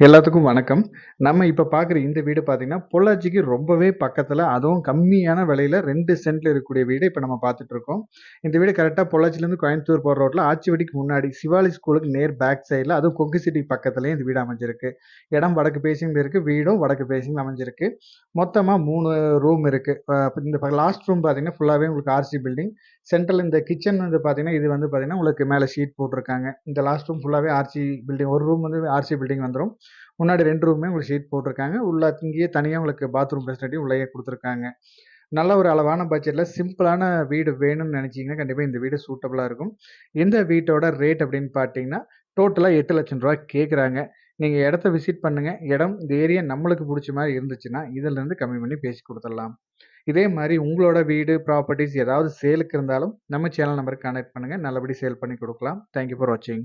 எல்லாத்துக்கும் வணக்கம். நம்ம இப்ப பார்க்குற இந்த வீடு பார்த்தீங்கன்னா, பொள்ளாச்சிக்கு ரொம்பவே பக்கத்துல, அதுவும் கம்மியான விலையில 2 சென்ட்ல இருக்கக்கூடிய வீடு இப்ப நம்ம பார்த்துட்டு இருக்கோம். இந்த வீடு கரெக்ட்டா பொள்ளாச்சியிலேருந்து கோயம்புத்தூர் போற ரோட்ல ஆச்சிவடிக்கு முன்னாடி, சிவாலி ஸ்கூலுக்கு நேர் பேக் சைட்ல அதுவும் கொங்கு சிட்டி பக்கத்திலேயே இந்த வீடு அமைஞ்சிருக்கு. இடம் வடக்கு ஃபேசிங்ல இருக்கு. வீடும் வடக்கு ஃபேசிங்ல அமைஞ்சிருக்கு. மொத்தமா 3 ரூம் இருக்கு. இந்த லாஸ்ட் ரூம் பார்த்தீங்கன்னா, ஃபுல்லாவே உங்களுக்கு ஆர்சி பில்டிங். சென்ட்ரல் இந்த கிச்சன் வந்து பார்த்தீங்கன்னா, இது வந்து பார்த்தீங்கன்னா, உங்களுக்கு மேல ஷீட் போட்டுருக்காங்க. இந்த லாஸ்ட் ரூம் ஃபுல்லாவே ஆர்சி பில்டிங். ஒரு ரூம் வந்து ஆர்சி பில்டிங் வந்துரும். முன்னாடி 2 ரூமுமே உங்களுக்கு ஷீட் போட்டுருக்காங்க. உள்ள இங்கேயே தனியா உங்களுக்கு பாத்ரூம் ஃபெசிலிட்டி உள்ளேயே குடுத்துருக்காங்க. நல்ல ஒரு அளவான பட்ஜெட்ல சிம்பிளான வீடு வேணும்னு நெனச்சீங்கன்னா, கண்டிப்பா இந்த வீடு சூட்டபிளா இருக்கும். இந்த வீட்டோட ரேட் அப்படின்னு பார்த்தீங்கன்னா, டோட்டலா ரூ. 8,00,000 கேட்குறாங்க. நீங்க இடத்த விசிட் பண்ணுங்க. இடம் இந்த ஏரியா நம்மளுக்கு புடிச்ச மாரி இருந்துச்சுன்னா, இதிலருந்து கம்மி பண்ணி பேசி குடுத்துடலாம். இதே மாரி உங்களோட வீடு, ப்ராப்பர்ட்டீஸ் ஏதாவது சேலுக்கு இருந்தாலும், நம்ம சேனல் நம்பருக்கு கான்டாக்ட் பண்ணுங்க. நல்லபடி சேல் பண்ணி குடுக்கலாம். தேங்க் யூ ஃபார் வாட்சிங்.